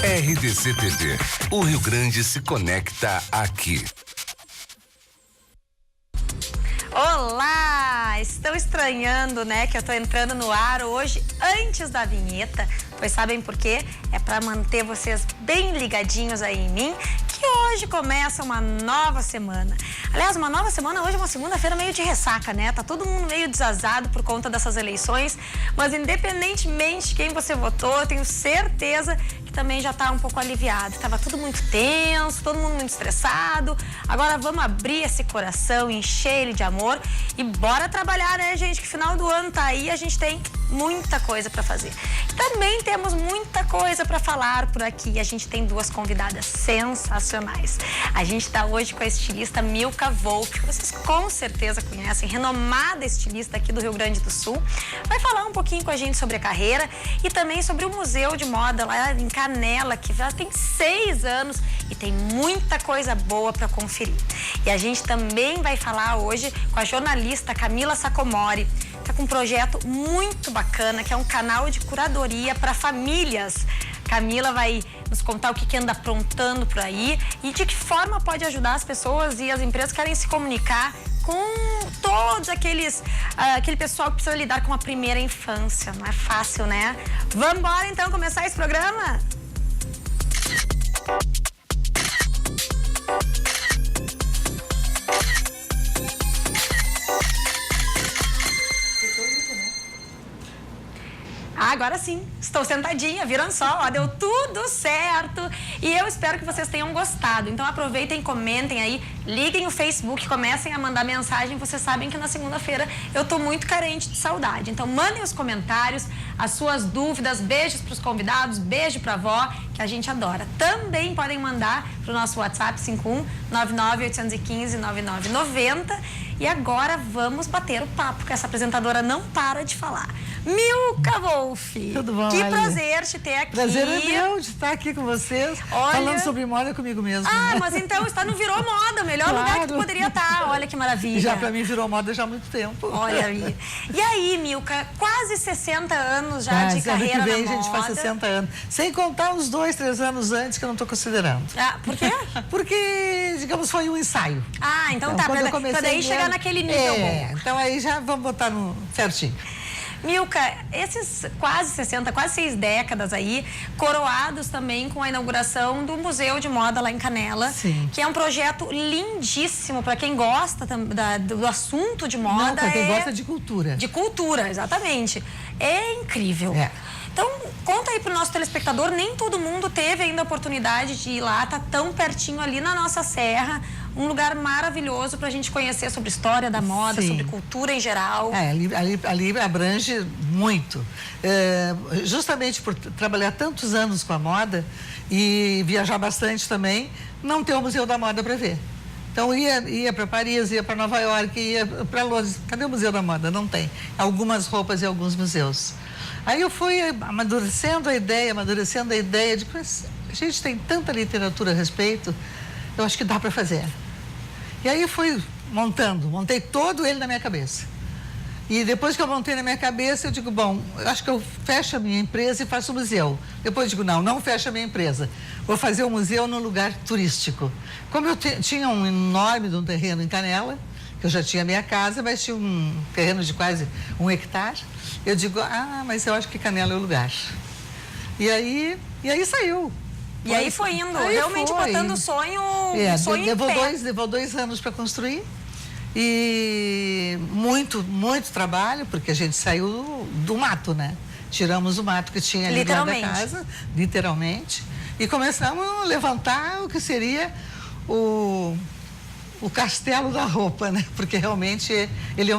RDC TV. O Rio Grande se conecta aqui. Olá! Estão estranhando, né, que eu tô entrando no ar hoje antes da vinheta, pois sabem por quê? É para manter vocês bem ligadinhos aí em mim, que hoje começa uma nova semana. Aliás, uma nova semana, hoje é uma segunda-feira meio de ressaca, né? Tá todo mundo meio desazado por conta dessas eleições, mas independentemente de quem você votou, eu tenho certeza que também já tá um pouco aliviado. Tava tudo muito tenso, todo mundo muito estressado. Agora vamos abrir esse coração, encher ele de amor e bora trabalhar, né, gente? Que final do ano tá aí, a gente tem muita coisa para fazer. Também temos muita coisa para falar por aqui. A gente tem duas convidadas sensacionais. A gente tá hoje com a estilista Milka Wolf, que vocês com certeza conhecem, renomada estilista aqui do Rio Grande do Sul. Vai falar um pouquinho com a gente sobre a carreira e também sobre o Museu de Moda lá em Canela, que já tem 6 anos e tem muita coisa boa para conferir. E a gente também vai falar hoje com a jornalista Camila Sacomori. Tá com um projeto muito bacana, que é um canal de curadoria para famílias. Camila vai nos contar o que anda aprontando por aí e de que forma pode ajudar as pessoas e as empresas que querem se comunicar com todos aquele pessoal que precisa lidar com a primeira infância. Não é fácil, né? Vamos embora então começar esse programa? Agora sim, estou sentadinha, viram só, ó, deu tudo certo e eu espero que vocês tenham gostado. Então aproveitem, comentem aí, liguem o Facebook, comecem a mandar mensagem. Vocês sabem que na segunda-feira eu tô muito carente de saudade. Então mandem os comentários, as suas dúvidas, beijos para os convidados, beijo para a avó, que a gente adora. Também podem mandar para o nosso WhatsApp 51-99-815-9990. E agora vamos bater o papo, que essa apresentadora não para de falar. Milka Wolf. Tudo bom, que Ali? Prazer te ter aqui. Prazer é meu de estar aqui com vocês, falando sobre moda comigo mesmo. Ah, né? mas então está no Virou Moda, o melhor lugar que tu poderia estar. Olha que maravilha. Já pra mim virou moda já há muito tempo. Olha aí. E aí, Milka, quase 60 anos já de carreira ano que vem na a gente moda. faz 60 anos. Sem contar uns 2, 3 anos antes que eu não estou considerando. Ah, por quê? Porque, digamos, foi um ensaio. Ah, então tá, pra daí chegar naquele nível bom. Então aí já vamos botar no certinho. Milka, esses quase 60, quase 6 décadas aí, coroados também com a inauguração do Museu de Moda lá em Canela. Sim. Que é um projeto lindíssimo para quem gosta do assunto de moda. Não, para quem gosta de cultura. De cultura, exatamente. É incrível. É. Então, conta aí pro nosso telespectador, nem todo mundo teve ainda a oportunidade de ir lá, tá tão pertinho ali na nossa serra, um lugar maravilhoso pra gente conhecer sobre história da moda, Sim. sobre cultura em geral. Ali abrange muito. Justamente por trabalhar tantos anos com a moda e viajar bastante também, não ter o Museu da Moda para ver. Então ia para Paris, ia para Nova York, ia para Londres. Cadê o Museu da Moda? Não tem. Algumas roupas e alguns museus. Aí eu fui amadurecendo a ideia de que a gente tem tanta literatura a respeito, eu acho que dá para fazer. E aí fui montei todo ele na minha cabeça. E depois que eu montei na minha cabeça, eu digo, bom, eu acho que eu fecho a minha empresa e faço o museu. Depois digo, não fecho a minha empresa. Vou fazer o museu num lugar turístico. Como eu tinha um enorme de um terreno em Canela, que eu já tinha minha casa, mas tinha um terreno de quase 1 hectare, eu digo, mas eu acho que Canela é o lugar. E aí saiu. E aí foi indo, realmente botando o sonho, levou 2 anos para construir e muito trabalho, porque a gente saiu do mato, né? Tiramos o mato que tinha ali dentro da casa, literalmente, e começamos a levantar o que seria o castelo da roupa, né? Porque realmente ele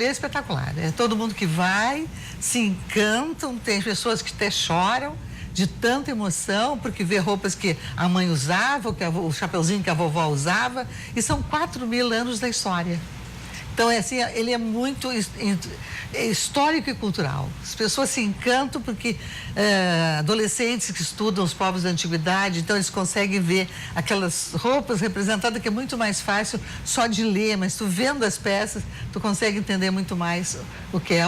é espetacular. Todo mundo que vai se encantam, tem pessoas que até choram de tanta emoção, porque vê roupas que a mãe usava, o chapeuzinho que a vovó usava, e são 4.000 anos da história. Então, ele é muito histórico e cultural. As pessoas se encantam porque adolescentes que estudam os povos da antiguidade, então eles conseguem ver aquelas roupas representadas, que é muito mais fácil só de ler, mas tu vendo as peças, tu consegue entender muito mais o que é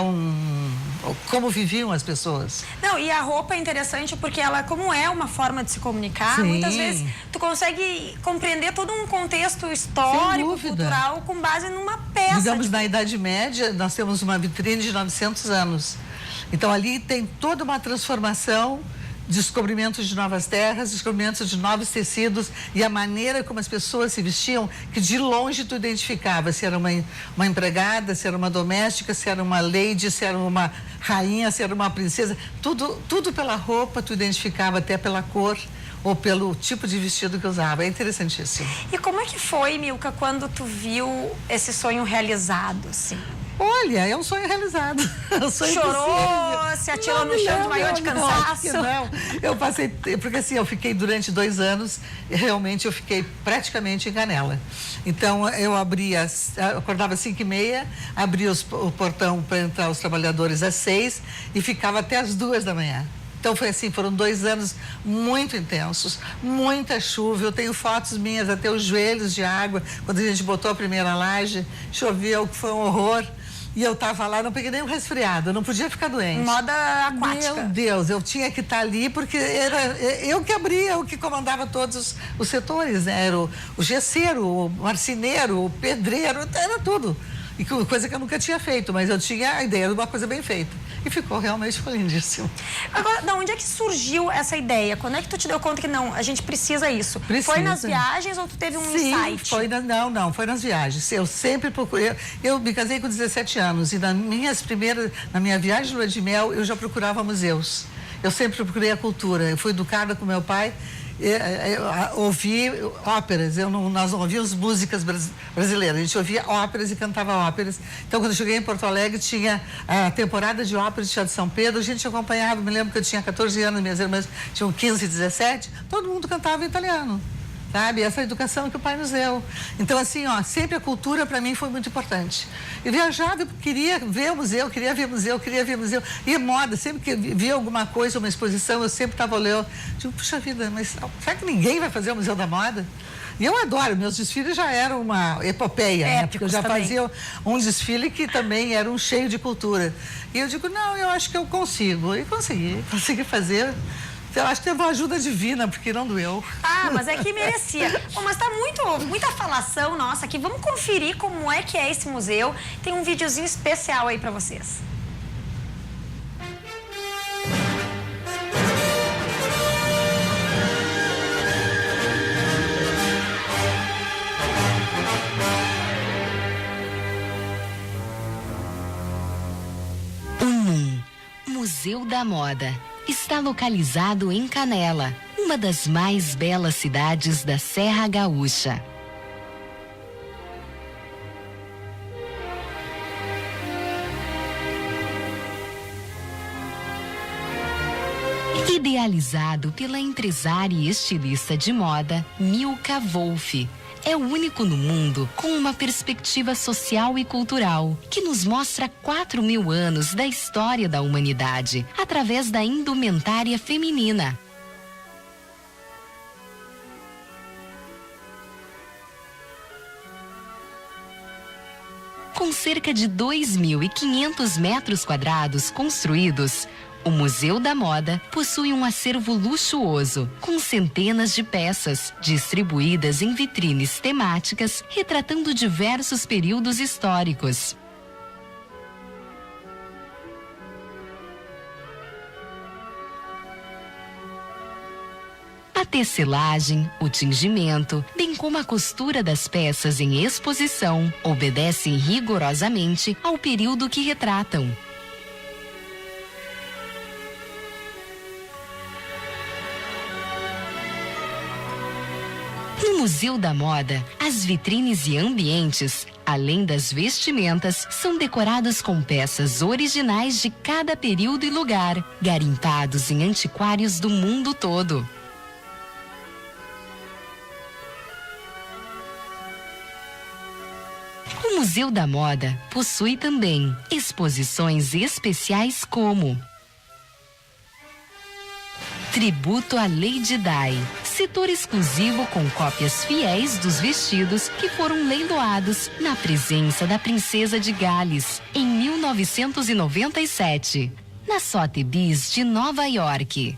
como viviam as pessoas. Não, e a roupa é interessante porque ela, como é uma forma de se comunicar, Sim. muitas vezes tu consegue compreender todo um contexto histórico, cultural, com base numa peça. Digamos, na Idade Média, nós temos uma vitrine de 900 anos. Então, ali tem toda uma transformação, descobrimento de novas terras, descobrimento de novos tecidos e a maneira como as pessoas se vestiam, que de longe tu identificava se era uma empregada, se era uma doméstica, se era uma lady, se era uma rainha, se era uma princesa, tudo pela roupa tu identificava, até pela cor ou pelo tipo de vestido que usava. É interessantíssimo. E como é que foi, Milka, quando tu viu esse sonho realizado, assim? Olha, é um sonho realizado. É um sonho Chorou, possível. se atirou no chão de maiô de cansaço? Não, eu passei, porque assim, eu fiquei durante 2 anos, e realmente eu fiquei praticamente em Canela. Então, eu acordava às 5h30, abria o portão para entrar os trabalhadores às 6 e ficava até às 2 da manhã. Então foi assim, foram 2 anos muito intensos, muita chuva, eu tenho fotos minhas até os joelhos de água, quando a gente botou a primeira laje, choveu, que foi um horror, e eu estava lá, não peguei nem um resfriado, eu não podia ficar doente. Moda aquática. Meu Deus, eu tinha que estar ali, porque era eu que abria, eu que comandava todos os setores, né? Era o gesseiro, o marceneiro, o pedreiro, era tudo. E coisa que eu nunca tinha feito, mas eu tinha a ideia de uma coisa bem feita. E ficou lindíssimo. Agora, de onde é que surgiu essa ideia? Quando é que tu te deu conta que não, a gente precisa isso? Foi nas viagens ou tu teve um insight? Foi foi nas viagens. Eu sempre procurei. Eu me casei com 17 anos e na minha viagem de lua de mel, eu já procurava museus. Eu sempre procurei a cultura. Eu fui educada com meu pai. Eu ouvi óperas, nós não ouvíamos músicas brasileiras, a gente ouvia óperas e cantava óperas. Então, quando eu cheguei em Porto Alegre, tinha a temporada de óperas de Teatro de São Pedro, a gente acompanhava, me lembro que eu tinha 14 anos, minhas irmãs tinham 15 e 17, todo mundo cantava em italiano. Sabe? Essa educação que o pai nos deu. Então, assim, sempre a cultura para mim foi muito importante. Eu viajava, eu queria ver o museu, queria ver museu. E moda, sempre que via alguma coisa, uma exposição, eu sempre estava olhando. Digo, puxa vida, mas será que ninguém vai fazer o Museu da Moda? E eu adoro, meus desfiles já eram uma epopeia, né? Porque eu já fazia um desfile que também era um cheio de cultura. E eu digo, não, eu acho que eu consigo. E consegui fazer. Eu acho que teve uma ajuda divina, porque não doeu. Ah, mas é que merecia. Bom, mas tá muita falação nossa aqui. Vamos conferir como é que é esse museu. Tem um videozinho especial aí pra vocês. Museu da Moda. Está localizado em Canela, uma das mais belas cidades da Serra Gaúcha. Idealizado pela empresária e estilista de moda Milka Wolff. É o único no mundo com uma perspectiva social e cultural, que nos mostra 4.000 anos da história da humanidade, através da indumentária feminina. Com cerca de 2.500 metros quadrados construídos, o Museu da Moda possui um acervo luxuoso, com centenas de peças, distribuídas em vitrines temáticas, retratando diversos períodos históricos. A tecelagem, o tingimento, bem como a costura das peças em exposição, obedecem rigorosamente ao período que retratam. No Museu da Moda, as vitrines e ambientes, além das vestimentas, são decorados com peças originais de cada período e lugar, garimpados em antiquários do mundo todo. O Museu da Moda possui também exposições especiais como Tributo a Lady Di, Setor exclusivo com cópias fiéis dos vestidos que foram leiloados na presença da Princesa de Gales em 1997, na Sotheby's de Nova York.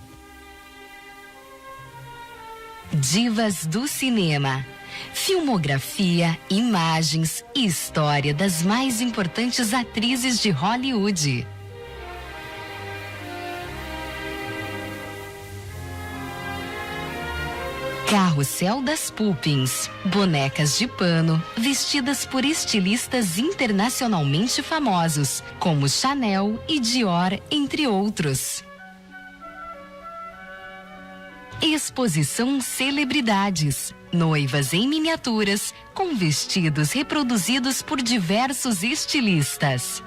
Divas do cinema. Filmografia, imagens e história das mais importantes atrizes de Hollywood. Carrossel das Pupins, bonecas de pano vestidas por estilistas internacionalmente famosos, como Chanel e Dior, entre outros. Exposição Celebridades, noivas em miniaturas, com vestidos reproduzidos por diversos estilistas.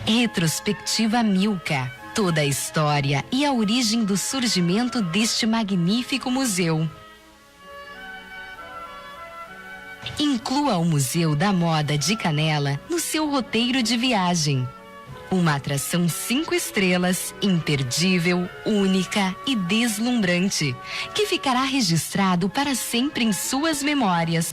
Retrospectiva Milka. Toda a história e a origem do surgimento deste magnífico museu. Inclua o Museu da Moda de Canela no seu roteiro de viagem. Uma atração 5 estrelas, imperdível, única e deslumbrante, que ficará registrado para sempre em suas memórias.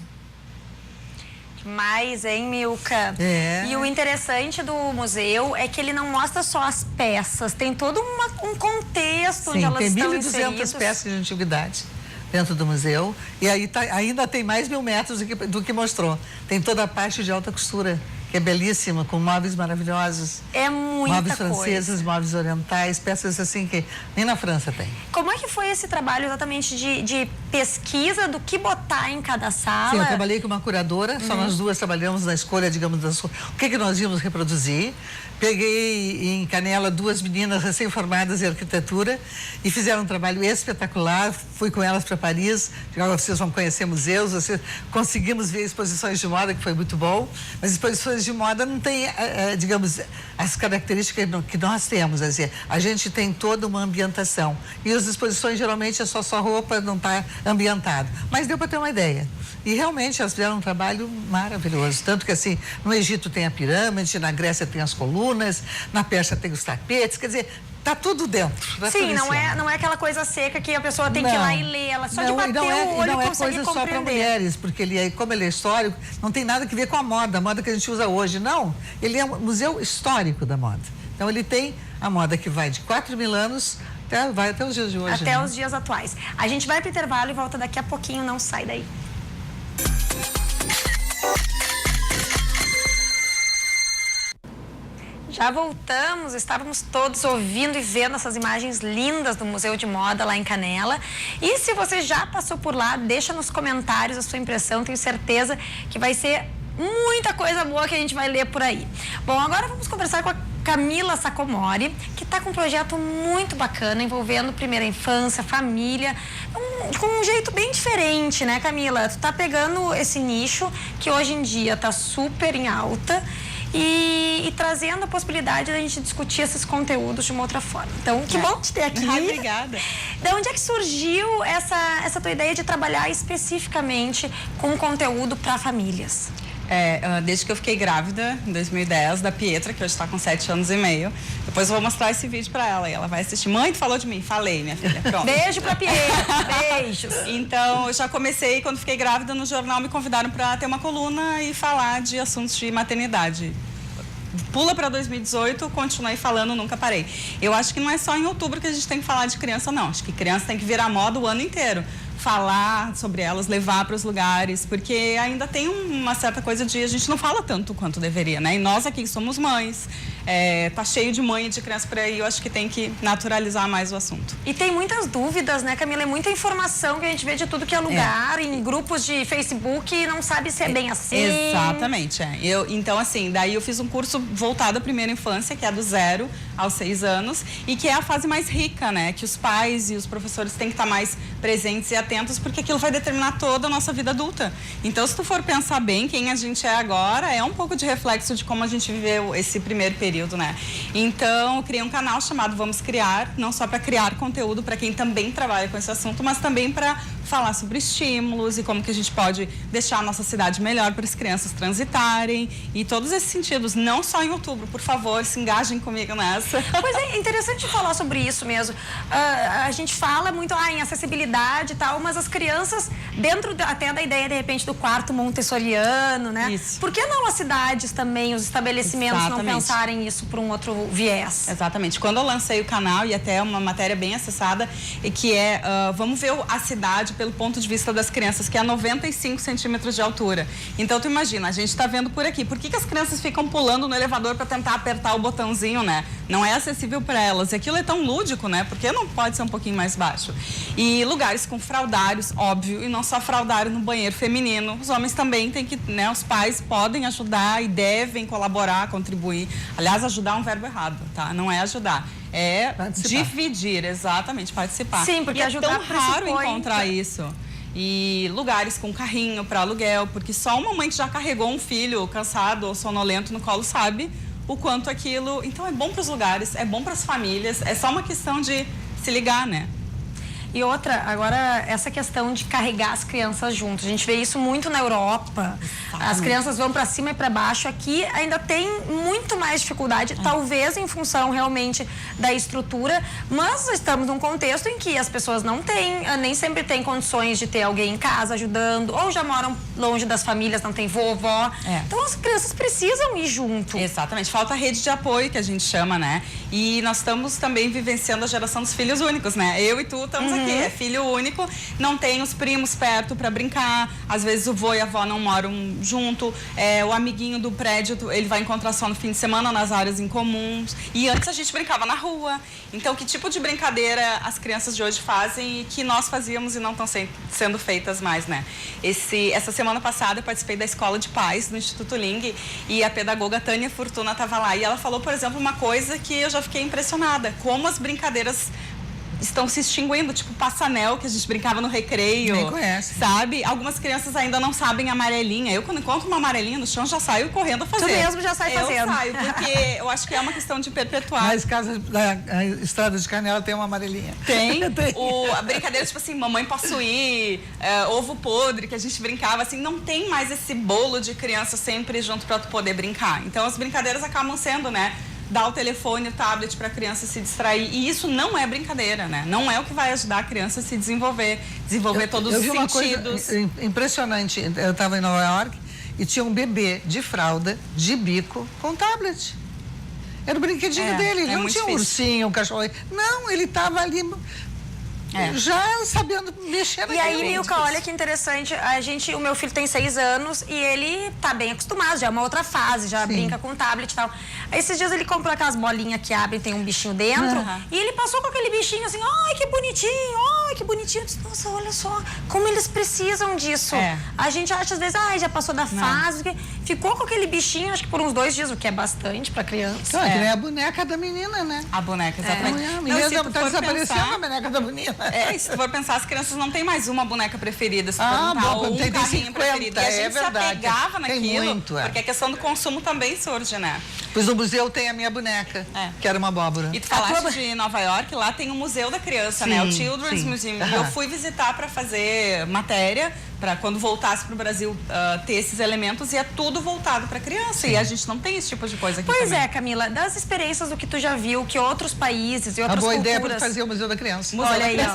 Mais, hein, Milka? É. E o interessante do museu é que ele não mostra só as peças, tem todo um contexto onde elas estão inseridas. Tem 1.200 peças de antiguidade dentro do museu. E aí ainda tem mais 1.000 metros do que mostrou. Tem toda a parte de alta costura, que é belíssima, com móveis maravilhosos. É muita móveis coisa. franceses, móveis orientais, peças assim que nem na França tem. Como é que foi esse trabalho exatamente de pesquisa do que botar em cada sala? Sim, eu trabalhei com uma curadora, só nós duas trabalhamos na escolha, digamos, o que nós íamos reproduzir. Peguei em Canela 2 meninas recém-formadas em arquitetura e fizeram um trabalho espetacular. Fui com elas para Paris. Agora vocês vão conhecer museus, conseguimos ver exposições de moda, que foi muito bom. Mas exposições de moda não tem, digamos, as características que nós temos. Quer dizer, a gente tem toda uma ambientação. E as exposições geralmente é só roupa, não está ambientado. Mas deu para ter uma ideia. E realmente elas fizeram um trabalho maravilhoso. Tanto que assim, no Egito tem a pirâmide, na Grécia tem as colunas, na Pérsia tem os tapetes, quer dizer, tá tudo dentro. Tá Sim, tudo não é aquela coisa seca que a pessoa tem que ir lá e ler, ela só de bater o olho não é consegue coisa só para compreender. mulheres, porque como ele é histórico, não tem nada a ver com a moda que a gente usa hoje, não. Ele é um museu histórico da moda. Então ele tem a moda que vai de 4.000 anos, vai até os dias de hoje. Até os dias atuais. A gente vai para o intervalo e volta daqui a pouquinho, não sai daí. Já voltamos, estávamos todos ouvindo e vendo essas imagens lindas do Museu de Moda lá em Canela. E se você já passou por lá, deixa nos comentários a sua impressão, tenho certeza que vai ser muita coisa boa que a gente vai ler por aí. Bom, agora vamos conversar com a Camila Sacomori, que está com um projeto muito bacana envolvendo primeira infância, família, com um jeito bem diferente, né, Camila? Tu tá pegando esse nicho que hoje em dia está super em alta e trazendo a possibilidade da gente discutir esses conteúdos de uma outra forma. Então, que bom te ter aqui. Obrigada. De onde é que surgiu essa tua ideia de trabalhar especificamente com conteúdo para famílias? Desde que eu fiquei grávida, em 2010, da Pietra, que hoje está com 7 anos e meio. Depois eu vou mostrar esse vídeo para ela e ela vai assistir. Mãe, tu falou de mim? Falei, minha filha. Pronto. Beijo pra Pietra. Beijos. Então, eu já comecei, quando fiquei grávida, no jornal me convidaram para ter uma coluna e falar de assuntos de maternidade. Pula para 2018, continuei falando, nunca parei. Eu acho que não é só em outubro que a gente tem que falar de criança, não. Acho que criança tem que virar moda o ano inteiro. Falar sobre elas, levar para os lugares, porque ainda tem uma certa coisa de a gente não fala tanto quanto deveria, né? E nós aqui somos mães, tá cheio de mãe e de criança por aí, eu acho que tem que naturalizar mais o assunto. E tem muitas dúvidas, né, Camila? É muita informação que a gente vê de tudo que é lugar, em grupos de Facebook e não sabe se é bem assim. Exatamente, Então, assim, daí eu fiz um curso voltado à primeira infância, que é do 0 aos 6 anos, e que é a fase mais rica, né? Que os pais e os professores têm que estar mais presentes e atentos, porque aquilo vai determinar toda a nossa vida adulta. Então, se tu for pensar bem quem a gente é agora, é um pouco de reflexo de como a gente viveu esse primeiro período, né? Então, eu criei um canal chamado Vamos Criar, não só para criar conteúdo para quem também trabalha com esse assunto, mas também para falar sobre estímulos e como que a gente pode deixar a nossa cidade melhor para as crianças transitarem e todos esses sentidos, não só em outubro, por favor, se engajem comigo nessa. Pois é, interessante falar sobre isso mesmo. A gente fala muito em acessibilidade e tal, mas as crianças, dentro até da ideia, de repente, do quarto montessoriano, né? Isso. Por que não as cidades também, os estabelecimentos Exatamente. não pensarem isso por um outro viés? Exatamente. Quando eu lancei o canal, e até uma matéria bem acessada, e que é, vamos ver a cidade pelo ponto de vista das crianças, que é 95 centímetros de altura. Então, tu imagina, a gente está vendo por aqui. Por que as crianças ficam pulando no elevador para tentar apertar o botãozinho, né? Não é acessível para elas. E aquilo é tão lúdico, né? Porque não pode ser um pouquinho mais baixo. E lugares com fraldários, óbvio, e não só fraldário no banheiro feminino. Os homens também têm que, né? Os pais podem ajudar e devem colaborar, contribuir. Aliás, ajudar é um verbo errado, tá? Não é ajudar. É participar. Dividir, exatamente, participar. Sim, porque e ajudar é tão raro pressupõe- encontrar isso. E lugares com carrinho para aluguel, porque só uma mãe que já carregou um filho cansado ou sonolento no colo sabe o quanto aquilo... Então é bom para os lugares, é bom para as famílias, é só uma questão de se ligar, né? E outra, agora, essa questão de carregar as crianças juntos. A gente vê isso muito na Europa. As crianças vão para cima e para baixo. Aqui ainda tem muito mais dificuldade, talvez em função realmente da estrutura, mas estamos num contexto em que as pessoas não têm, nem sempre têm condições de ter alguém em casa ajudando, ou já moram longe das famílias, não tem vovó. Então as crianças precisam ir junto. Exatamente, falta a rede de apoio, que a gente chama, né? E nós estamos também vivenciando a geração dos filhos únicos, né? Eu e tu estamos aqui, é filho único, não tem os primos perto para brincar, às vezes o vô e a avó não moram junto, o amiguinho do prédio, ele vai encontrar só no fim de semana nas áreas em comuns, e antes a gente brincava na rua. Então, que tipo de brincadeira as crianças de hoje fazem e que nós fazíamos e não estão sendo feitas mais, né? Essa semana passada eu participei da Escola de Pais do Instituto Ling e a pedagoga Tânia Fortuna estava lá e ela falou, por exemplo, uma coisa que eu já fiquei impressionada, como as brincadeiras estão se extinguindo, tipo passanel, que a gente brincava no recreio. Nem conhece. Sabe? Algumas crianças ainda não sabem amarelinha. Eu, quando encontro uma amarelinha no chão, já saio correndo a fazer. Tu mesmo já sai fazendo. Eu saio, porque eu acho que é uma questão de perpetuar. Mas casa da Estrada de Canela tem uma amarelinha. Tem. A brincadeira, tipo assim, mamãe posso ir, ovo podre, que a gente brincava, assim, não tem mais esse bolo de criança sempre junto pra tu poder brincar. Então, as brincadeiras acabam sendo, né? Dar o telefone, o tablet para a criança se distrair. E isso não é brincadeira, né? Não é o que vai ajudar a criança a se desenvolver todos os sentidos. Eu vi uma coisa impressionante. Eu estava em Nova York e tinha um bebê de fralda, de bico, com tablet. Era o brinquedinho dele. Ele não tinha um ursinho, um cachorro. Não, ele estava ali... já sabendo mexer E aí, Milka, olha que interessante, o meu filho tem 6 anos e ele tá bem acostumado, já é uma outra fase, já brinca com tablet e tal. Aí, esses dias ele comprou aquelas bolinhas que abrem, tem um bichinho dentro, e ele passou com aquele bichinho assim, ai, que bonitinho, ai, que bonitinho. Eu disse, nossa, olha só, como eles precisam disso. A gente acha, às vezes, já passou da fase, ficou com aquele bichinho, acho que por uns 2 dias, o que é bastante pra criança. Que nem a boneca da menina, né? A boneca, exatamente. A menina tá desaparecendo a boneca da menina. E se tu for pensar, as crianças não têm mais uma boneca preferida, se bom, ou tem um carrinho 50, preferido. E a gente se apegava tem naquilo, muito, porque a questão do consumo também surge, né? Pois no museu tem a minha boneca, que era uma abóbora. E tu falaste de Nova York, lá tem o Museu da Criança, né? O Children's Museum. E eu fui visitar para fazer matéria, para quando voltasse para o Brasil ter esses elementos, e é tudo voltado para criança. E a gente não tem esse tipo de coisa aqui Pois também. Camila, das experiências do que tu já viu, que outros países e outras boa culturas... ideia para fazer o Museu da Criança. Olha aí,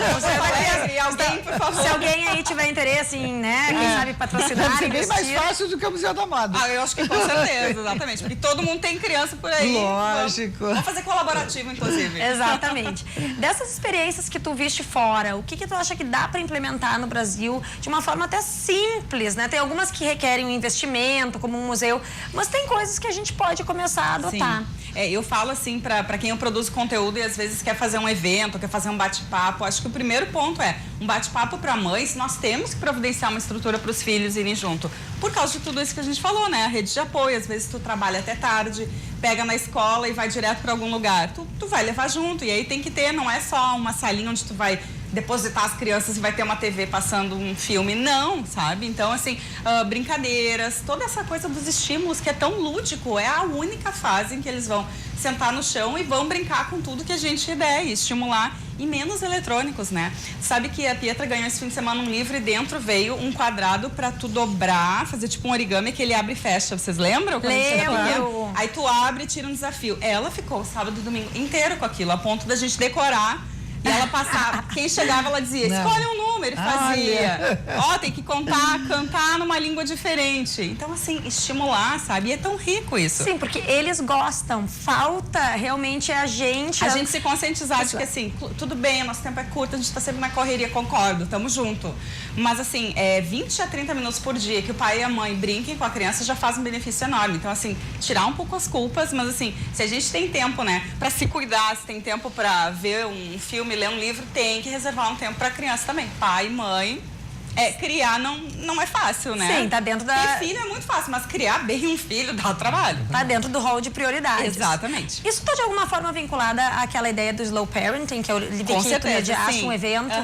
Alguém, por favor. Se alguém aí tiver interesse em, né, quem sabe patrocinar, Deve ser bem mais investir. fácil do que o Museu da Moda. Eu acho que com certeza, exatamente. Porque todo mundo tem criança por aí. Lógico. Vamos fazer colaborativo, inclusive. Exatamente. Dessas experiências que tu viste fora, o que tu acha que dá para implementar no Brasil de uma forma até simples, né? Tem algumas que requerem um investimento, como um museu, mas tem coisas que a gente pode começar a adotar. Eu falo assim, para quem eu produzo conteúdo e às vezes quer fazer um evento, quer fazer um bate-papo, acho que o primeiro ponto é um bate-papo para mães, nós temos que providenciar uma estrutura para os filhos irem junto. Por causa de tudo isso que a gente falou, né? A rede de apoio, às vezes tu trabalha até tarde, pega na escola e vai direto para algum lugar. Tu vai levar junto, e aí tem que ter, não é só uma salinha onde tu vai depositar as crianças e vai ter uma TV passando um filme. Não, sabe? Então, assim, brincadeiras, toda essa coisa dos estímulos que é tão lúdico, é a única fase em que eles vão sentar no chão e vão brincar com tudo que a gente der e estimular, e menos eletrônicos, né? Sabe que a Pietra ganhou esse fim de semana um livro e dentro veio um quadrado pra tu dobrar, fazer tipo um origami que ele abre e fecha. Vocês lembram? Lembro! Aí tu abre e tira um desafio. Ela ficou sábado e domingo inteiro com aquilo, a ponto da gente decorar. E ela passava, quem chegava, ela dizia, escolhe um número, e fazia. Ó, tem que contar, cantar numa língua diferente. Então, assim, estimular, sabe? E é tão rico isso. Sim, porque eles gostam. Falta realmente a gente se conscientizar de que, assim, tudo bem, nosso tempo é curto, a gente tá sempre na correria, concordo, tamo junto. Mas, assim, 20 a 30 minutos por dia que o pai e a mãe brinquem com a criança já faz um benefício enorme. Então, assim, tirar um pouco as culpas, mas, assim, se a gente tem tempo, né, pra se cuidar, se tem tempo pra ver um filme, ler um livro, tem que reservar um tempo para criança também. Pai, mãe, criar não é fácil, né? Sim, tá dentro da... Ter filho é muito fácil, mas criar bem um filho dá trabalho. Tá dentro do rol de prioridades. Exatamente. Isso tá de alguma forma vinculada àquela ideia do slow parenting, que eu vi que tu mediaste um evento?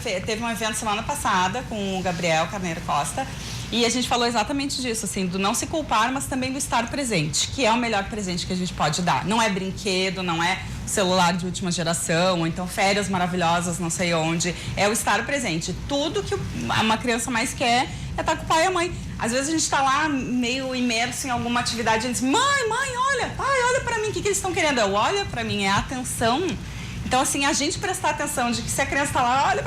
Teve um evento semana passada com o Gabriel Carneiro Costa. E a gente falou exatamente disso, assim, do não se culpar, mas também do estar presente, que é o melhor presente que a gente pode dar. Não é brinquedo, não é celular de última geração, ou então férias maravilhosas, não sei onde. É o estar presente. Tudo que uma criança mais quer é estar com o pai e a mãe. Às vezes a gente está lá meio imerso em alguma atividade e eles dizem, mãe, olha, pai, olha pra mim, o que eles estão querendo? Eu, olha pra mim, é a atenção. Então, assim, a gente prestar atenção de que se a criança está lá, olha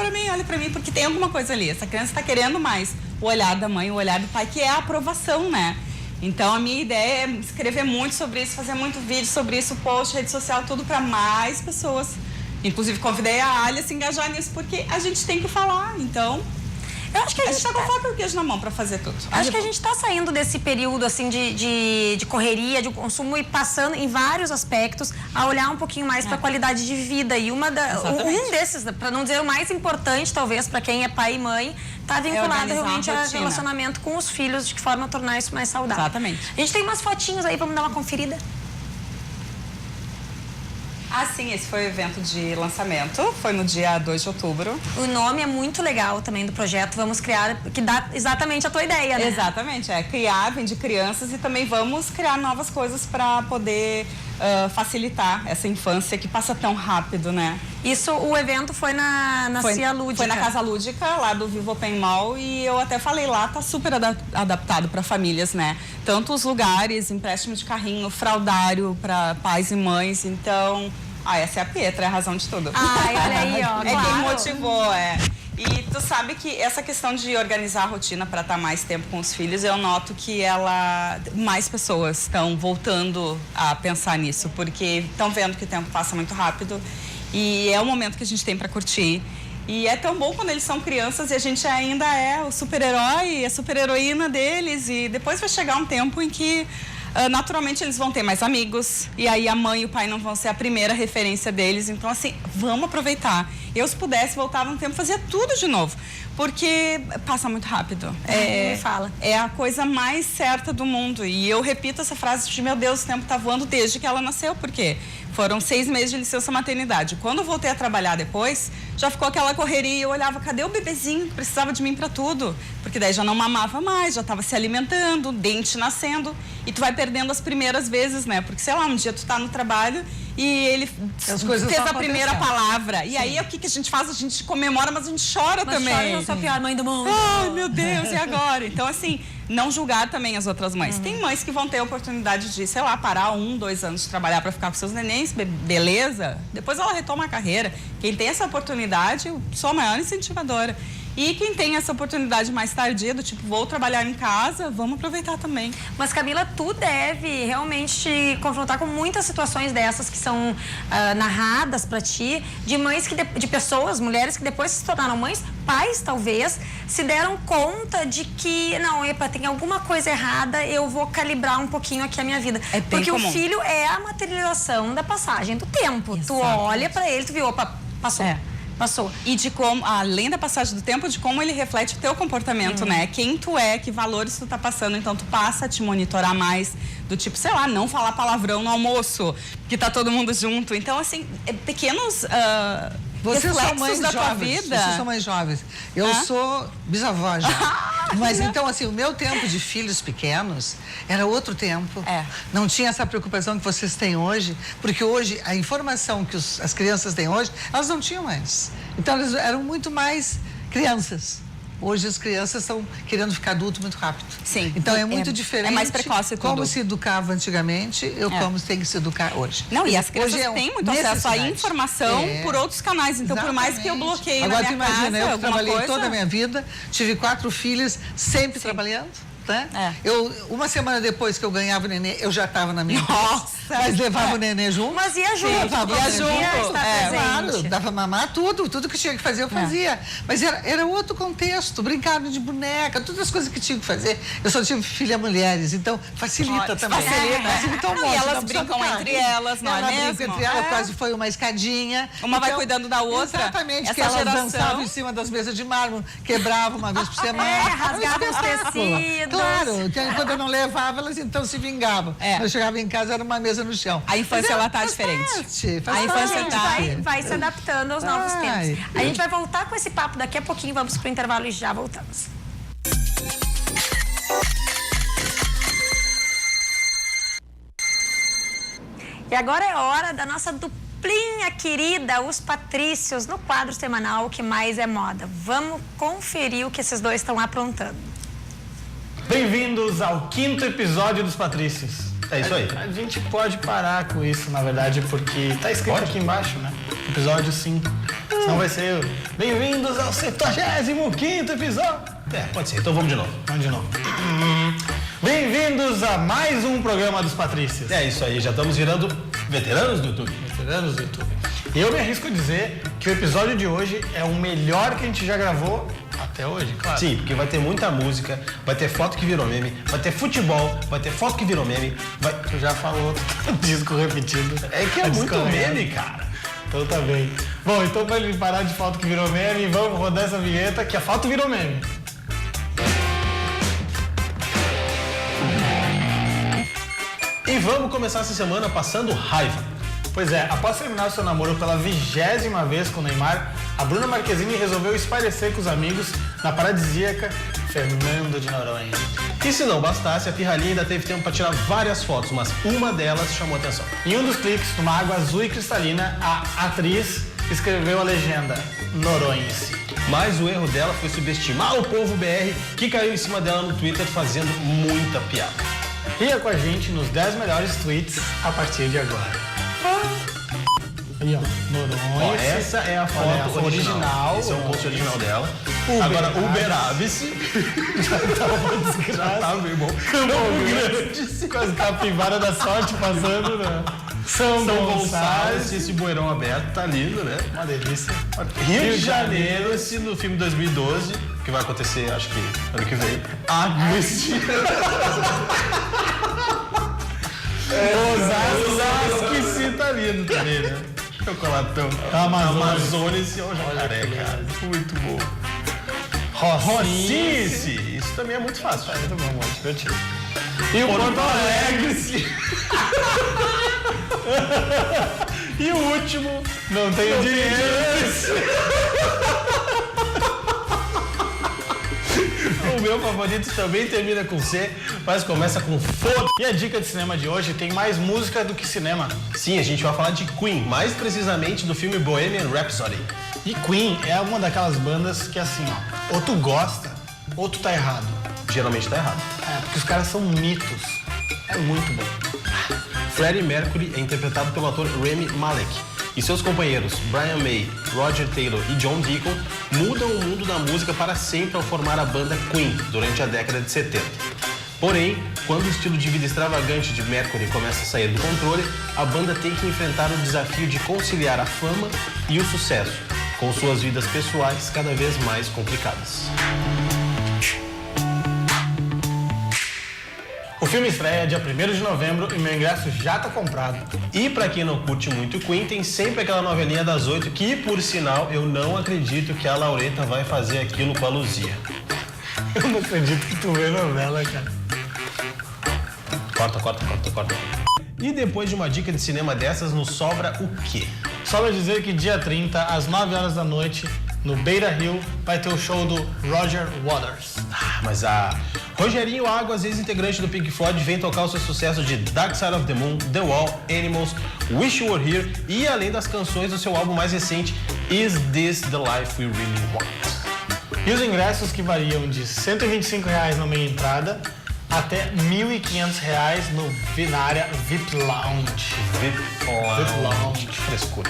pra mim, porque tem alguma coisa ali. Essa criança está querendo mais o olhar da mãe, o olhar do pai, que é a aprovação, né? Então, a minha ideia é escrever muito sobre isso, fazer muito vídeo sobre isso, post, rede social, tudo para mais pessoas. Inclusive, convidei a Alia a se engajar nisso, porque a gente tem que falar, então... Eu acho que a gente tá com faca e o queijo na mão para fazer tudo. Acho que a gente tá saindo desse período, assim, de correria, de consumo e passando em vários aspectos a olhar um pouquinho mais para a qualidade de vida. E um desses, para não dizer o mais importante, talvez, para quem é pai e mãe, tá vinculado realmente ao relacionamento com os filhos, de que forma tornar isso mais saudável. Exatamente. A gente tem umas fotinhos aí, vamos dar uma conferida? Ah, sim, esse foi o evento de lançamento, foi no dia 2 de outubro. O nome é muito legal também do projeto, vamos criar, que dá exatamente a tua ideia, né? Exatamente, criar, vem de crianças e também vamos criar novas coisas para poder facilitar essa infância que passa tão rápido, né? Isso, o evento foi na Cia Lúdica. Foi na Casa Lúdica, lá do Vivo Open Mall, e eu até falei lá, tá super adaptado para famílias, né? Tanto os lugares, empréstimo de carrinho, fraldário para pais e mães, então... essa é a Pietra, é a razão de tudo. Olha aí, ó, é quem motivou, E tu sabe que essa questão de organizar a rotina para estar mais tempo com os filhos, eu noto que mais pessoas estão voltando a pensar nisso, porque estão vendo que o tempo passa muito rápido e é o momento que a gente tem para curtir. E é tão bom quando eles são crianças e a gente ainda é o super-herói, a super-heroína deles, e depois vai chegar um tempo em que naturalmente eles vão ter mais amigos e aí a mãe e o pai não vão ser a primeira referência deles, então assim, vamos aproveitar. Eu, se pudesse, voltava no tempo, fazia tudo de novo, porque passa muito rápido. É a coisa mais certa do mundo, e eu repito essa frase de, meu Deus, o tempo tá voando desde que ela nasceu, porque foram 6 meses de licença maternidade. Quando eu voltei a trabalhar depois, já ficou aquela correria, eu olhava, cadê o bebezinho que precisava de mim para tudo? Porque daí já não mamava mais, já estava se alimentando, dente nascendo, e tu vai perdendo as primeiras vezes, né? Porque, sei lá, um dia tu tá no trabalho e ele fez a primeira palavra. E aí, o que a gente faz? A gente comemora, mas a gente chora também. Chora, eu sou a pior mãe do mundo. Ai, meu Deus, e agora? Então, assim, não julgar também as outras mães. Tem mães que vão ter a oportunidade de, sei lá, parar 1, 2 anos de trabalhar para ficar com seus nenéns, beleza. Depois ela retoma a carreira. Quem tem essa oportunidade, eu sou a maior incentivadora. E quem tem essa oportunidade mais tardia, do tipo, vou trabalhar em casa, vamos aproveitar também. Mas, Camila, tu deve realmente te confrontar com muitas situações dessas que são narradas pra ti, de mães de pessoas, mulheres que depois se tornaram mães, pais talvez, se deram conta de que, não, tem alguma coisa errada, eu vou calibrar um pouquinho aqui a minha vida. É bem Porque comum. O filho é a materialização da passagem do tempo. Exatamente. Tu olha pra ele, tu viu, opa, passou. Passou. E de como, além da passagem do tempo, de como ele reflete o teu comportamento, né? Quem tu é, que valores tu tá passando. Então, tu passa a te monitorar mais, do tipo, sei lá, não falar palavrão no almoço, que tá todo mundo junto. Então, assim, pequenos Vocês são reflexos mães da tua jovens. vida. Vocês são mães jovens. Eu sou bisavó já. Mas então, assim, o meu tempo de filhos pequenos era outro tempo. Não tinha essa preocupação que vocês têm hoje, porque hoje a informação que as crianças têm hoje, elas não tinham mais. Então, elas eram muito mais crianças. Hoje as crianças estão querendo ficar adulto muito rápido. Sim. Então é muito diferente. É mais precoce tudo. Como se educava antigamente, como tem que se educar hoje. Não, e as crianças hoje têm muito acesso à informação por outros canais. Então, por mais que eu bloqueie Agora, na minha tu imagina, casa, eu trabalhei coisa... toda a minha vida, tive 4 filhas, sempre trabalhando. Né? Uma semana depois que eu ganhava o nenê, eu já estava na minha Nossa! Mas levava o nenê junto. Mas ia junto. Ia junto. Claro, dava mamar, tudo que tinha que fazer eu fazia. Mas era outro contexto, brincava de boneca, todas as coisas que tinha que fazer. Eu só tive filha mulheres, então facilita também. Facilita um monte. E elas brincam entre elas, não é mesmo? Brinca entre elas, quase foi uma escadinha. Uma vai cuidando da outra. Exatamente, que essa elas geração... dançavam em cima das mesas de mármore, quebravam uma vez por semana. Rasgavam os tecidos. Claro, que quando eu não levava, elas então se vingavam. Eu chegava em casa, era uma mesa no chão. A infância, ela tá diferente. A infância vai se adaptando aos novos tempos. A gente vai voltar com esse papo daqui a pouquinho, vamos pro intervalo e já voltamos. E agora é hora da nossa duplinha querida, os Patrícios, no quadro semanal O Que Mais é Moda. Vamos conferir o que esses dois estão aprontando. Bem-vindos ao 5º episódio dos Patrícios. É isso aí. A gente pode parar com isso, na verdade, porque tá escrito aqui embaixo, né? Episódio 5. Senão vai ser bem-vindos ao 75º episódio. Pode ser. Então vamos de novo. Vamos de novo. Bem-vindos a mais um programa dos Patrícios. É isso aí, já estamos virando veteranos do YouTube. Veteranos do YouTube. E eu me arrisco a dizer que o episódio de hoje é o melhor que a gente já gravou até hoje, claro. Sim, porque vai ter muita música, vai ter foto que virou meme, vai ter futebol, vai ter foto que virou meme. Tu já falou disco repetido. É que é muito meme, cara. Então tá bem. Bom, então pra ele parar de foto que virou meme, vamos rodar essa vinheta que a foto virou meme. E vamos começar essa semana passando raiva. Pois é, após terminar o seu namoro pela 20ª vez com o Neymar, a Bruna Marquezine resolveu espairecer com os amigos na paradisíaca Fernando de Noronha. E se não bastasse, a pirralhinha ainda teve tempo para tirar várias fotos, mas uma delas chamou atenção. Em um dos cliques, numa água azul e cristalina, a atriz escreveu a legenda Noronha-se. Mas o erro dela foi subestimar o povo BR, que caiu em cima dela no Twitter fazendo muita piada. Ria com a gente nos 10 melhores tweets a partir de agora. Aí, ó, Noronha. Essa é a foto original. Esse é o post original dela. Agora, Uberave-se. Já tava meio bom. Com as capivaras da sorte passando, né? São Gonçalves. Esse bueirão aberto, tá lindo, né? Uma delícia. Rio de Janeiro, esse no filme 2012, que vai acontecer, acho que ano que vem. Osasco, que tá lindo também, né? Chocolatão. Amazônia, esse é o jacaré, cara. Muito bom. Rocice. Isso também é muito fácil. Muito bom, muito divertido. E o Porto Alegre. E o último, não tenho dinheiro. O meu favorito também termina com C, mas começa com foda. E a dica de cinema de hoje tem mais música do que cinema. Sim, a gente vai falar de Queen, mais precisamente do filme Bohemian Rhapsody. E Queen é uma daquelas bandas que assim, ó, ou tu gosta, ou tu tá errado. Geralmente tá errado. É, porque os caras são mitos. É muito bom. Freddie Mercury é interpretado pelo ator Rami Malek. E seus companheiros Brian May, Roger Taylor e John Deacon mudam o mundo da música para sempre ao formar a banda Queen durante a década de 70. Porém, quando o estilo de vida extravagante de Mercury começa a sair do controle, a banda tem que enfrentar o desafio de conciliar a fama e o sucesso, com suas vidas pessoais cada vez mais complicadas. O filme estreia dia 1º de novembro e meu ingresso já tá comprado. E pra quem não curte muito Queen, tem sempre aquela novelinha das 8 que, por sinal, eu não acredito que a Laureta vai fazer aquilo com a Luzia. Eu não acredito que tu vê novela, cara. Corta. E depois de uma dica de cinema dessas, nos sobra o quê? Sobra dizer que dia 30, às 9 horas da noite, no Beira Rio, vai ter o show do Roger Waters. Mas a Rogerinho Águas, ex-integrante do Pink Floyd, vem tocar o seu sucesso de Dark Side of the Moon, The Wall, Animals, Wish You Were Here e além das canções do seu álbum mais recente, Is This the Life We Really Want? E os ingressos que variam de R$ 125 na meia entrada até R$ 1.500 na área VIP Lounge. VIP Lounge. Frescura.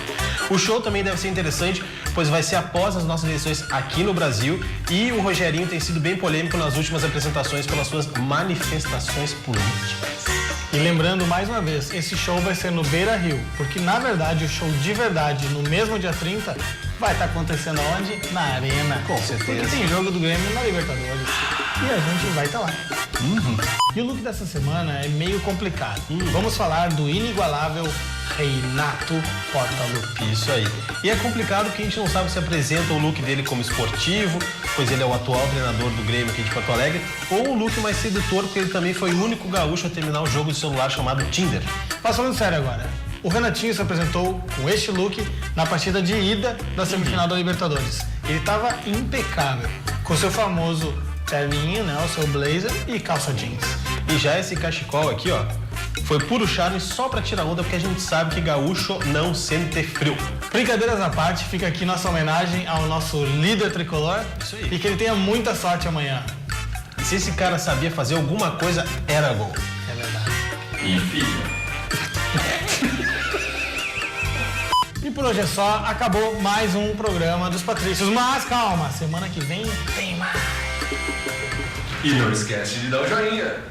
O show também deve ser interessante, pois vai ser após as nossas eleições aqui no Brasil e o Rogerinho tem sido bem polêmico nas últimas apresentações pelas suas manifestações políticas. E lembrando mais uma vez, esse show vai ser no Beira Rio, porque na verdade o show de verdade no mesmo dia 30 vai estar acontecendo onde? Na Arena. Com certeza. Porque tem jogo do Grêmio na Libertadores. E a gente vai estar lá. E o look dessa semana é meio complicado. Vamos falar do inigualável Renato Portaluppi. Isso aí. E é complicado porque a gente não sabe se apresenta o look dele como esportivo, pois ele é o atual treinador do Grêmio aqui de Porto Alegre, ou o look mais sedutor, porque ele também foi o único gaúcho a terminar o jogo de celular chamado Tinder. Mas falando sério agora, o Renatinho se apresentou com este look na partida de ida da semifinal da Libertadores. Ele estava impecável, com seu famoso terninho, né, o seu blazer e calça jeans. E já esse cachecol aqui, ó, foi puro charme só pra tirar onda, porque a gente sabe que gaúcho não sente frio. Brincadeiras à parte, fica aqui nossa homenagem ao nosso líder tricolor. Isso aí. E que ele tenha muita sorte amanhã. Se esse cara sabia fazer alguma coisa, era gol. É verdade. E filho. E por hoje é só, acabou mais um programa dos Patrícios. Mas calma, semana que vem tem mais. E não esquece de dar o joinha.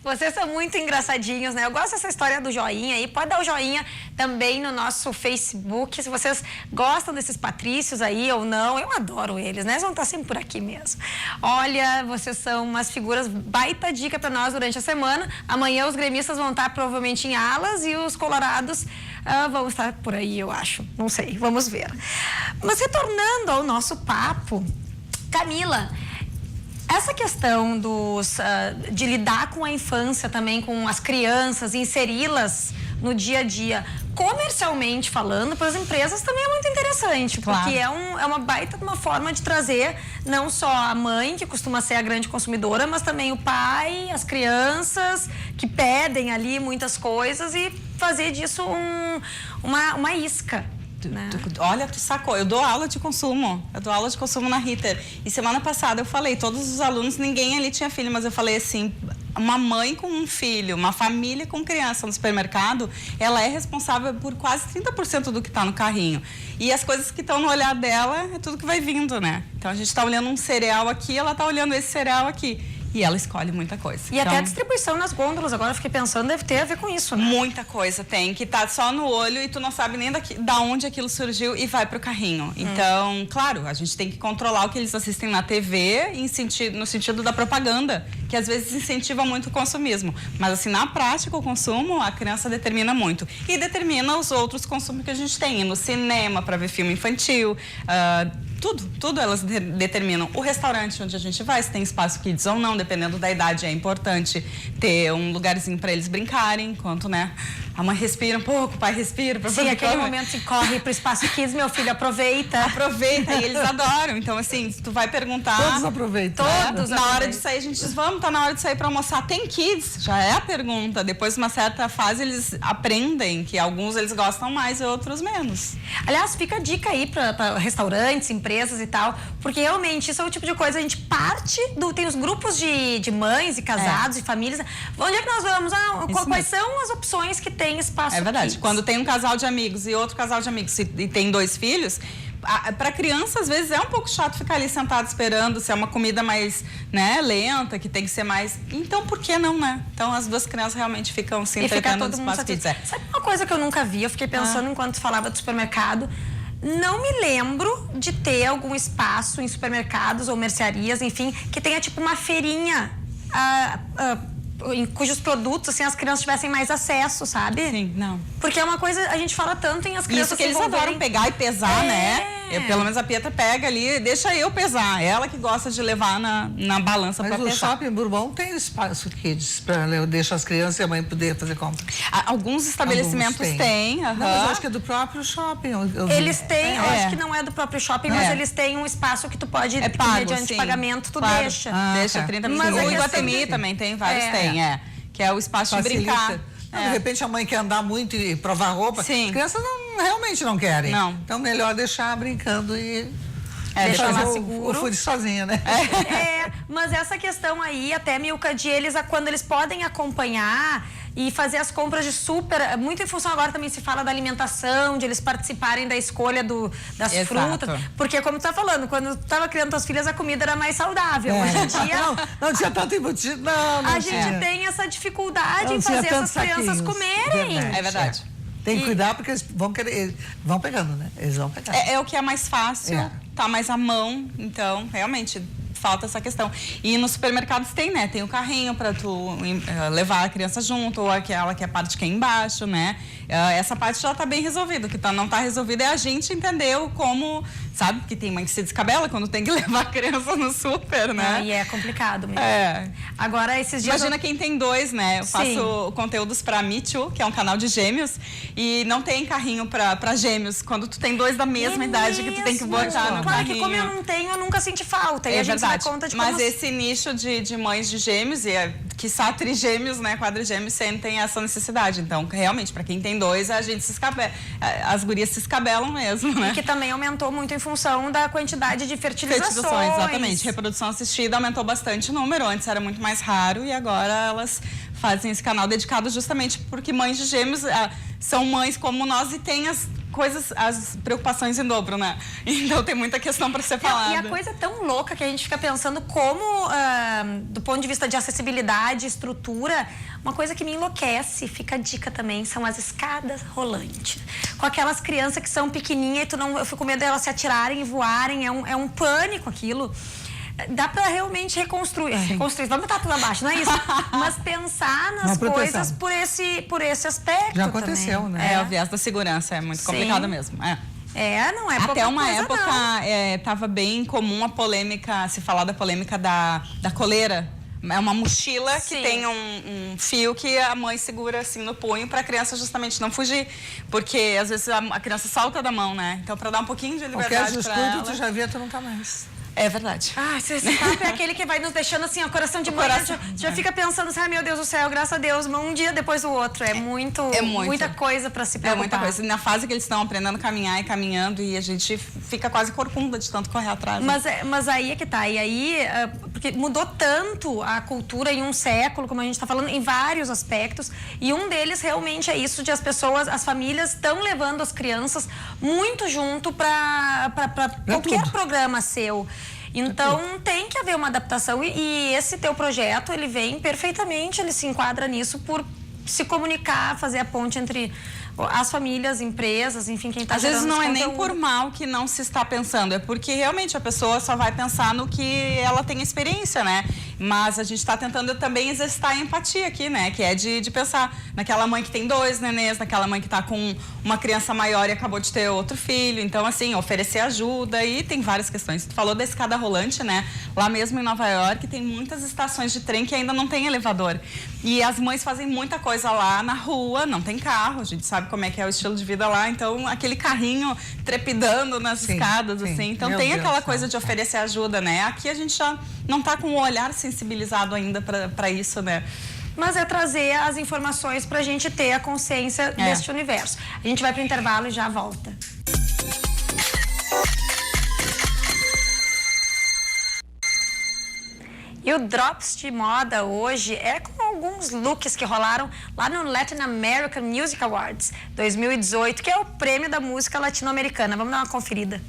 Vocês são muito engraçadinhos, né? Eu gosto dessa história do joinha aí. Pode dar o joinha também no nosso Facebook. Se vocês gostam desses patrícios aí ou não, eu adoro eles, né? Eles vão estar sempre por aqui mesmo. Olha, vocês são umas figuras, baita dica para nós durante a semana. Amanhã os gremistas vão estar provavelmente em alas e os colorados vão estar por aí, eu acho. Não sei, vamos ver. Mas retornando ao nosso papo, Camila, essa questão de lidar com a infância também, com as crianças, inseri-las no dia a dia, comercialmente falando, para as empresas também é muito interessante, Claro. porque é uma baita de uma forma de trazer não só a mãe, que costuma ser a grande consumidora, mas também o pai, as crianças, que pedem ali muitas coisas e fazer disso uma isca. Né? Olha, tu sacou. Eu dou aula de consumo. Eu dou aula de consumo na Ritter. E semana passada eu falei, todos os alunos, ninguém ali tinha filho, mas eu falei assim, uma mãe com um filho, uma família com criança no supermercado, ela é responsável por quase 30% do que está no carrinho. E as coisas que estão no olhar dela é tudo que vai vindo, né? Então a gente está olhando um cereal aqui, ela está olhando esse cereal aqui. E ela escolhe muita coisa. E até a distribuição nas gôndolas, agora eu fiquei pensando, deve ter a ver com isso, né? Muita coisa tem, que tá só no olho e tu não sabe nem da onde aquilo surgiu e vai pro carrinho. Então, claro, a gente tem que controlar o que eles assistem na TV no sentido da propaganda, que às vezes incentiva muito o consumismo. Mas assim, na prática, o consumo, a criança determina muito. E determina os outros consumos que a gente tem. Ir no cinema para ver filme infantil, tudo elas determinam. O restaurante onde a gente vai, se tem espaço kids ou não, dependendo da idade, é importante ter um lugarzinho para eles brincarem, enquanto, né, a mãe respira um pouco, o pai respira. Sim, aquele momento que corre pro espaço kids, meu filho, aproveita. Aproveita, e eles adoram. Então, assim, se tu vai perguntar... Todos aproveitam. Todos Na hora de sair, a gente diz, vamos, tá na hora de sair para almoçar. Tem kids? Já é a pergunta. Depois de uma certa fase, eles aprendem que alguns eles gostam mais e outros menos. Aliás, fica a dica aí para restaurantes, empresas e tal, porque realmente isso é o tipo de coisa, a gente parte tem os grupos de mães e casados e famílias. Onde é que nós vamos? Quais são as opções que tem espaço? É verdade. kids? Quando tem um casal de amigos e outro casal de amigos e tem 2 filhos, para criança, às vezes, é um pouco chato ficar ali sentado esperando, se é uma comida mais, né, lenta, que tem que ser mais... Então, por que não, né? Então, as 2 crianças realmente ficam se entretendo no espaço que quiser. Sabe uma coisa que eu nunca vi? Eu fiquei pensando enquanto falava do supermercado. Não me lembro de ter algum espaço em supermercados ou mercearias, enfim, que tenha tipo uma feirinha em cujos produtos, assim, as crianças tivessem mais acesso, sabe? Sim, não. Porque é uma coisa, a gente fala tanto em as crianças Isso que eles se envolverem. adoram pegar e pesar, né? Pelo menos a Pietra pega ali, deixa eu pesar. Ela que gosta de levar na balança para pesar. Mas o Shopping Bourbon tem espaço kids para deixar as crianças e a mãe poder fazer compra. Alguns estabelecimentos têm. Não, mas eu acho que é do próprio shopping. Eles têm, eu acho que não é do próprio shopping, mas eles têm um espaço que tu pode, pago, mediante sim. pagamento, tu Claro. deixa. Deixa 30 minutos. Mas O a Iguatemi questão também tem, vários tem, que é o espaço de brincar. Não, de repente a mãe quer andar muito e provar roupa. Sim. As crianças realmente não querem. Não. Então melhor deixar brincando e deixar fazer lá o seguro. food sozinha, né? Mas essa questão aí, até Milka, de eles, quando eles podem acompanhar e fazer as compras de super, muito em função agora também se fala da alimentação, de eles participarem da escolha das Exato. frutas, porque como tu tá falando, quando tu tava criando tuas filhas, a comida era mais saudável. Hoje em dia não tinha tanto embutido, não a tinha. gente tem essa dificuldade Não em tinha fazer essas tantos crianças saquinhos. comerem. É verdade. Tem que cuidar porque eles vão querer, eles vão pegando, né? Eles vão pegar. É o que é mais fácil, tá mais à mão, então realmente falta essa questão. E nos supermercados tem, né? Tem o carrinho para tu levar a criança junto, ou aquela que é a parte que é embaixo, né? Essa parte já tá bem resolvida. O que não tá resolvido é a gente entender como, sabe? Que tem mãe que se descabela quando tem que levar a criança no super, né? E é complicado mesmo. Agora, esses dias... Imagina quem tem dois, né? Eu faço conteúdos pra Me Too, que é um canal de gêmeos, e não tem carrinho pra gêmeos. Quando tu tem dois da mesma idade, que tu tem que botar no claro carrinho. que como eu não tenho, eu nunca senti falta. E a gente se dá conta de como... Mas esse nicho de mães de gêmeos, e quiçá trigêmeos, né? Quadrigêmeos, sentem essa necessidade. Então, realmente, pra quem tem dois, a gente se escabela. As gurias se escabelam mesmo, né? E que também aumentou muito em função da quantidade de fertilizações. Exatamente. Reprodução assistida aumentou bastante o número. Antes era muito mais raro e agora elas fazem esse canal dedicado justamente porque mães de gêmeos são mães como nós e têm as preocupações em dobro, né? Então tem muita questão para ser falada. E a coisa é tão louca que a gente fica pensando como, do ponto de vista de acessibilidade, estrutura, uma coisa que me enlouquece, fica a dica também, são as escadas rolantes. Com aquelas crianças que são pequenininhas e eu fico com medo delas se atirarem e voarem, é um pânico aquilo. Dá pra realmente reconstruir, vamos botar tudo abaixo, não é isso? Mas pensar nas coisas por esse aspecto. Já aconteceu, também. né? O viés da segurança é muito complicado mesmo. Não é até uma coisa, época tava bem comum se falar da polêmica da coleira. É uma mochila que tem um fio que a mãe segura assim no punho para a criança justamente não fugir, porque às vezes a criança salta da mão, né? Então para dar um pouquinho de liberdade para ela. Tu já via, tu não tá mais. É verdade. Esse papo é aquele que vai nos deixando assim, o coração de mãe. Já fica pensando assim, meu Deus do céu, graças a Deus, um dia depois do outro. É muita coisa para se preocupar. É muita coisa. Na fase que eles estão aprendendo a caminhar e caminhando, e a gente fica quase corcunda de tanto correr atrás. Mas aí é que tá. E aí, porque mudou tanto a cultura em um século, como a gente tá falando, em vários aspectos. E um deles realmente é isso de as famílias estão levando as crianças muito junto para qualquer programa seu. Então tem que haver uma adaptação e esse teu projeto, ele vem perfeitamente, ele se enquadra nisso por se comunicar, fazer a ponte entre as famílias, empresas, enfim, quem está gerando Às vezes não é nem conteúdo. por mal que não se está pensando, é porque realmente a pessoa só vai pensar no que ela tem experiência, né? Mas a gente está tentando também exercitar a empatia aqui, né? Que é de pensar naquela mãe que tem 2 nenês, naquela mãe que está com uma criança maior e acabou de ter outro filho. Então, assim, oferecer ajuda e tem várias questões. Tu falou da escada rolante, né? Lá mesmo em Nova York tem muitas estações de trem que ainda não tem elevador. E as mães fazem muita coisa lá na rua, não tem carro, a gente sabe como é que é o estilo de vida lá. Então, aquele carrinho trepidando nas escadas, assim. Então, tem aquela coisa de oferecer ajuda, né? Aqui a gente já não tá com o olhar sensibilizado ainda para isso, né? Mas é trazer as informações pra gente ter a consciência deste universo. A gente vai pro intervalo e já volta. E o Drops de Moda hoje é com alguns looks que rolaram lá no Latin American Music Awards 2018, que é o prêmio da música latino-americana. Vamos dar uma conferida.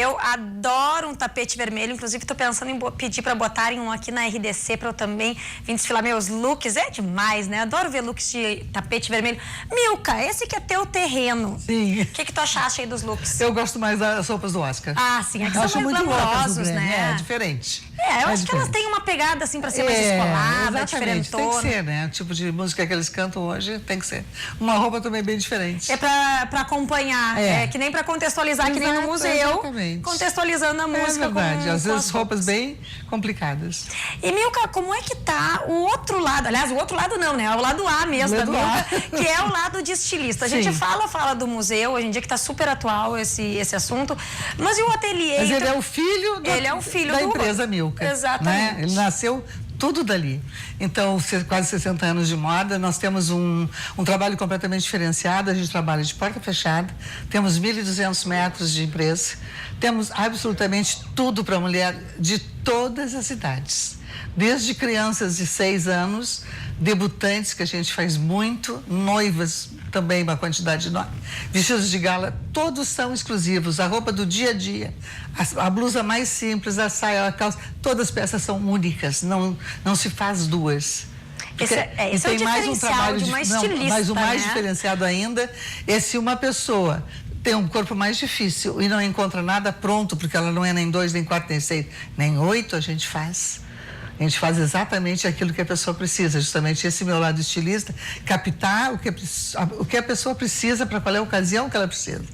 Eu adoro um tapete vermelho, inclusive tô pensando em pedir para botarem um aqui na RDC para eu também vir desfilar meus looks. É demais, né? Adoro ver looks de tapete vermelho. Milka, esse que é teu terreno. Sim. O que tu achaste aí dos looks? Eu gosto mais das roupas do Oscar. Ah, sim, é que Eu são acho mais muito loucas o glamourosos, Grêmio, né? É diferente. Eu acho que elas diferente. têm uma pegada assim pra ser mais descolada, exatamente, tem diferentona. que ser, né? O tipo de música que eles cantam hoje tem que ser. Uma roupa também bem diferente. É pra acompanhar, É. que nem pra contextualizar, que nem no Exato, museu, exatamente. contextualizando a É música verdade, com às com vezes as roupas roupas. bem complicadas. E Milka, como é que tá o outro lado? Aliás, o outro lado não, né? É o lado A mesmo O da lado A. Milka, que é o lado de estilista. A gente Sim. fala do museu, hoje em dia que tá super atual esse assunto, mas e o ateliê? Mas ele então- é o filho, Ele é o filho da do- empresa Milka. Exatamente. Né? Ele nasceu tudo dali. Então, quase 60 anos de moda, nós temos um trabalho completamente diferenciado, a gente trabalha de porta fechada, temos 1.200 metros de empresa, temos absolutamente tudo para a mulher de todas as idades. Desde crianças de 6 anos, debutantes, que a gente faz muito, noivas também, uma quantidade enorme, vestidos de gala, todos são exclusivos. A roupa do dia a dia, a blusa mais simples, a saia, a calça, todas as peças são únicas, não se faz duas. Esse é o tem mais um diferencial trabalho de uma não, estilista, mas o mais né? diferenciado ainda é se uma pessoa tem um corpo mais difícil e não encontra nada pronto, porque ela não é nem 2, nem 4, nem 6, nem 8, a gente faz. A gente faz exatamente aquilo que a pessoa precisa, justamente esse meu lado estilista, captar o que a pessoa precisa para qual é a ocasião que ela precisa.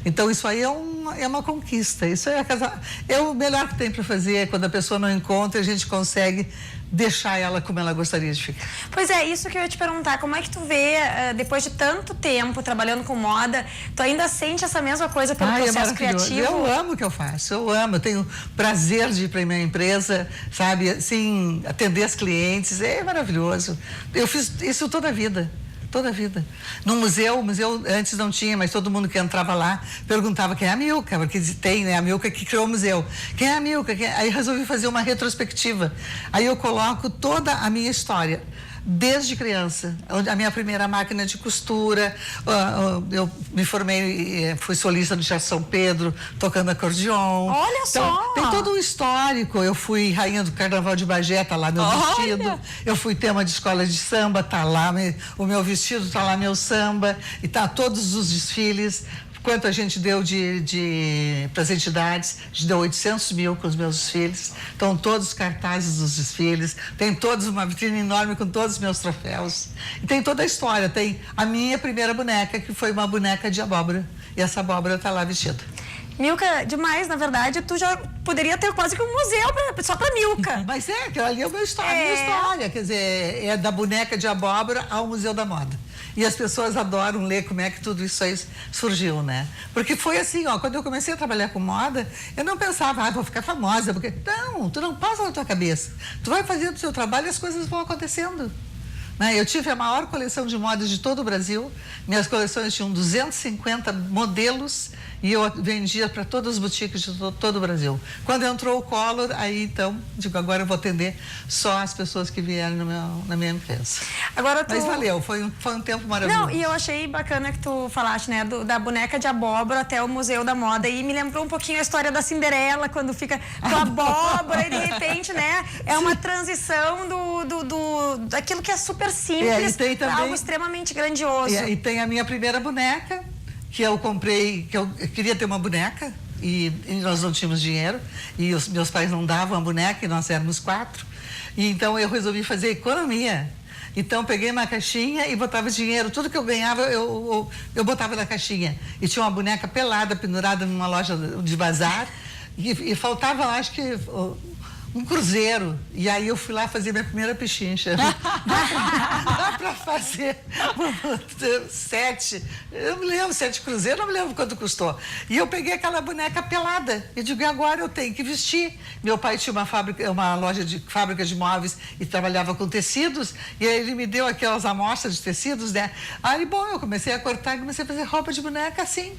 Então, isso aí é uma conquista. Isso é o melhor que tem para fazer. Quando a pessoa não encontra, a gente consegue deixar ela como ela gostaria de ficar. Pois é, isso que eu ia te perguntar. Como é que tu vê, depois de tanto tempo trabalhando com moda, tu ainda sente essa mesma coisa pelo processo maravilhoso. criativo? Eu amo o que eu faço, eu amo. Eu tenho prazer de ir para a minha empresa, sabe? Assim, atender as clientes, é maravilhoso. Eu fiz isso toda a vida. Toda a vida. No museu, o museu antes não tinha, mas todo mundo que entrava lá perguntava quem é a Milka, porque tem, né? A Milka que criou o museu. Quem é a Milka? Aí resolvi fazer uma retrospectiva. Aí eu coloco toda a minha história. Desde criança, a minha primeira máquina de costura, eu me formei, fui solista do Teatro São Pedro, tocando acordeon. Olha só! Tem todo um histórico. Eu fui rainha do Carnaval de Bagé, tá lá meu vestido. Eu fui tema de escola de samba, tá lá o meu vestido, tá lá meu samba, e tá todos os desfiles. Quanto a gente deu para as entidades, a gente deu 800 mil com os meus desfiles. Estão todos os cartazes dos desfiles, tem todos uma vitrine enorme com todos os meus troféus. E tem toda a história, tem a minha primeira boneca, que foi uma boneca de abóbora. E essa abóbora está lá vestida. Milka, demais, na verdade, tu já poderia ter quase que um museu só pra Milka. Mas aquilo ali é a minha história, quer dizer, é da boneca de abóbora ao Museu da Moda. E as pessoas adoram ler como é que tudo isso aí surgiu, né? Porque foi assim, quando eu comecei a trabalhar com moda, eu não pensava, vou ficar famosa, porque... Não, tu não passa na tua cabeça. Tu vai fazendo o seu trabalho e as coisas vão acontecendo. Né? Eu tive a maior coleção de modas de todo o Brasil. Minhas coleções tinham 250 modelos e eu vendia para todas as boutiques de todo o Brasil. Quando entrou o Collor, aí então, digo, agora eu vou atender só as pessoas que vieram na minha empresa. Agora Mas valeu, foi um tempo maravilhoso. Não, e eu achei bacana que tu falaste, né, da boneca de abóbora até o Museu da Moda, e me lembrou um pouquinho a história da Cinderela, quando fica com a abóbora e de repente, né, é uma transição daquilo que é super simples para algo extremamente grandioso. E tem a minha primeira boneca, que eu comprei, que eu queria ter uma boneca, e nós não tínhamos dinheiro, e os meus pais não davam a boneca, e nós éramos 4, e então eu resolvi fazer economia. Então, peguei uma caixinha e botava dinheiro. Tudo que eu ganhava, eu botava na caixinha. E tinha uma boneca pelada, pendurada numa loja de bazar. E faltava, acho que, um cruzeiro. E aí eu fui lá fazer minha primeira pechincha. Dá para fazer 7. Eu me lembro, 7 cruzeiros, não me lembro quanto custou. E eu peguei aquela boneca pelada. E digo, agora eu tenho que vestir. Meu pai tinha uma loja de fábrica de móveis e trabalhava com tecidos. E aí ele me deu aquelas amostras de tecidos, né? Aí, bom, eu comecei a cortar e comecei a fazer roupa de boneca assim.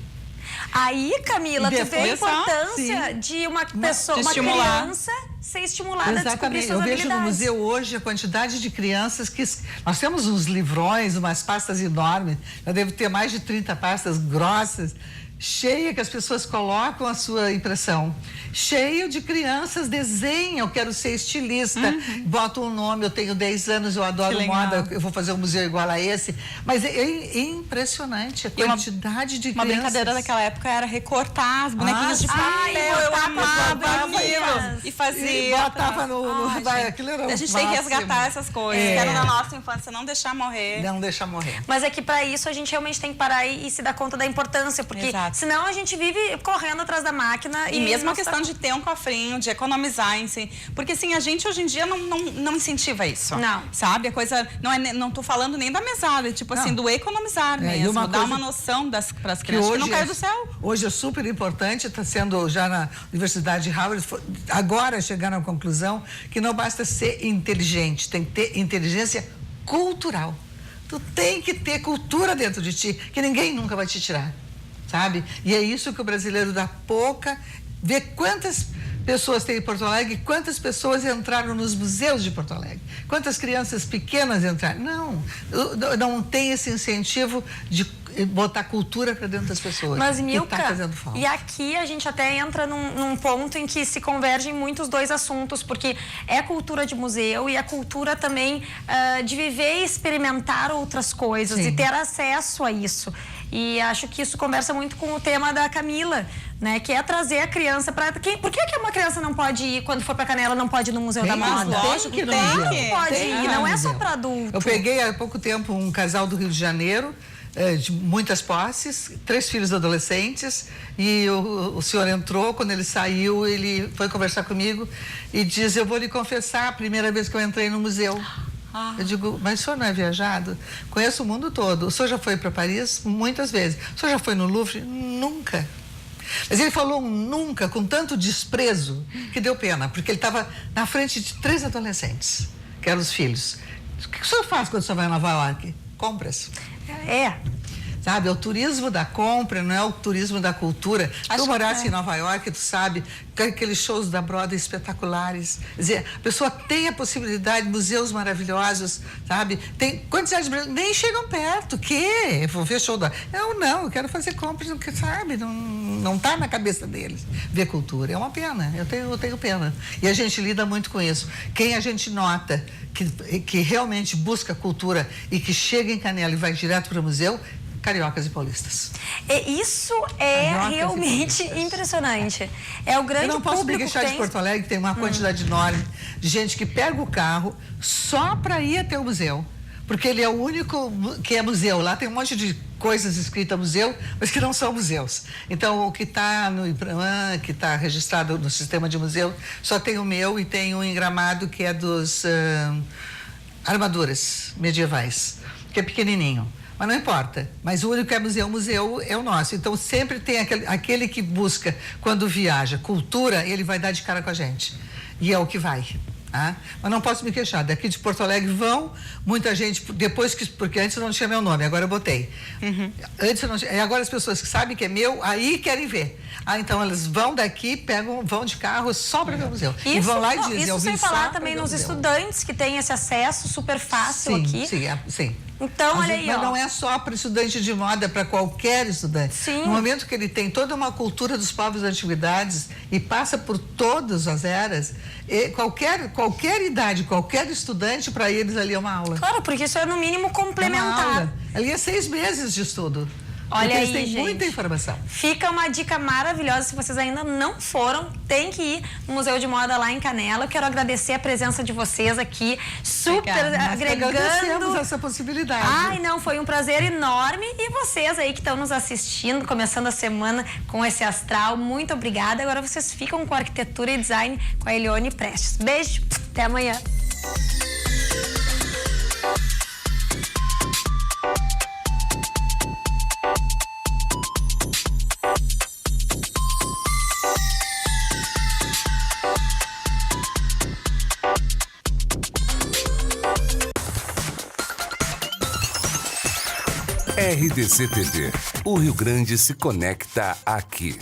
Aí, Camila, tu vê a importância de uma pessoa, uma criança ser estimulada a descobrir suas habilidades. Eu vejo no museu hoje a quantidade de crianças que... Nós temos uns livrões, umas pastas enormes, já deve ter mais de 30 pastas grossas, cheia que as pessoas colocam a sua impressão, cheio de crianças, desenham, eu quero ser estilista, botam um nome, eu tenho 10 anos, eu adoro moda, eu vou fazer um museu igual a esse, mas é impressionante a quantidade de Uma crianças. brincadeira daquela época era recortar as bonequinhas de papel, eu amava aquilo, e fazia. E botava aquilo era a gente tem que resgatar essas coisas, que eram da nossa infância, não deixar morrer. Não deixar morrer. Mas é que para isso a gente realmente tem que parar e se dar conta da importância, porque senão a gente vive correndo atrás da máquina. E mesmo a questão de ter um cofrinho, de economizar em si. Porque assim, a gente hoje em dia não incentiva isso. Não. Sabe? A coisa, não tô falando nem da mesada, tipo assim, do economizar mesmo, dar uma noção para as crianças que não caiu do céu. Hoje é super importante, está sendo já na Universidade de Harvard, agora chegaram à conclusão que não basta ser inteligente, tem que ter inteligência cultural. Tu tem que ter cultura dentro de ti, que ninguém nunca vai te tirar, sabe? E é isso que o brasileiro dá pouca. Vê quantas pessoas tem em Porto Alegre, quantas pessoas entraram nos museus de Porto Alegre, quantas crianças pequenas entraram. Não tem esse incentivo de botar cultura para dentro das pessoas. Mas, Milka, tá fazendo falta. E aqui a gente até entra num ponto em que se convergem muitos dois assuntos, porque é a cultura de museu e a cultura também de viver e experimentar outras coisas e ter acesso a isso. E acho que isso conversa muito com o tema da Camila, né? Que é trazer a criança para... Por que uma criança não pode ir, quando for para Canela, não pode ir no Museu da Moda? Lógico que não pode ir, não é só para adulto. Eu peguei há pouco tempo um casal do Rio de Janeiro, de muitas posses, 3 filhos adolescentes, e o senhor entrou, quando ele saiu, ele foi conversar comigo e diz: eu vou lhe confessar, a primeira vez que eu entrei no museu. Eu digo: mas o senhor não é viajado? Conheço o mundo todo. O senhor já foi para Paris muitas vezes. O senhor já foi no Louvre? Nunca. Mas ele falou um nunca com tanto desprezo que deu pena, porque ele estava na frente de 3 adolescentes, que eram os filhos. O que o senhor faz quando o senhor vai a Nova York? Compras. Sabe, é o turismo da compra, não é o turismo da cultura. Tu morasse em Nova York, tu sabe, aqueles shows da Broadway espetaculares. Quer dizer, a pessoa tem a possibilidade, museus maravilhosos, sabe? Tem quantidade de brasileiros, nem chegam perto. Que? Vou ver show da... Eu quero fazer compras, sabe? Não tá na cabeça deles ver cultura. É uma pena, eu tenho pena. E a gente lida muito com isso. Quem a gente nota que realmente busca cultura e que chega em Canela e vai direto para o museu, cariocas e paulistas. Isso é realmente impressionante. É o grande público. Eu não posso me queixar de Porto Alegre, que tem uma quantidade enorme de gente que pega o carro só para ir até o museu. Porque ele é o único que é museu. Lá tem um monte de coisas escritas museu, mas que não são museus. Então, o que está no IPRAM, que está registrado no sistema de museu, só tem o meu e tem um em Gramado que é dos armaduras medievais, que é pequenininho. Mas não importa. Mas o único que é museu é o nosso. Então, sempre tem aquele que busca, quando viaja, cultura, ele vai dar de cara com a gente. E é o que vai. Ah, mas não posso me queixar. Daqui de Porto Alegre vão muita gente, porque antes não tinha meu nome, agora eu botei. Antes não tinha, agora as pessoas que sabem que é meu, aí querem ver. Então elas vão daqui, vão de carro só para ver o museu. Isso, e vão lá e dizem: isso sem falar também nos estudantes que têm esse acesso super fácil aqui. Sim. Então, olha aí, mas não é só para estudante de moda, é para qualquer estudante. Sim. No momento que ele tem toda uma cultura dos povos das antiguidades e passa por todas as eras, qualquer idade, qualquer estudante, para eles ali é uma aula. Claro, porque isso é no mínimo complementar. Ali é 6 meses de estudo. Olha aí, tem gente. Muita informação. Fica uma dica maravilhosa. Se vocês ainda não foram, tem que ir no Museu de Moda lá em Canela. Eu quero agradecer a presença de vocês aqui, super agregando. Agradecemos essa possibilidade. Ai, não, foi um prazer enorme. E vocês aí que estão nos assistindo, começando a semana com esse astral, muito obrigada. Agora vocês ficam com arquitetura e design com a Elione Prestes. Beijo, até amanhã. RDC TV. O Rio Grande se conecta aqui.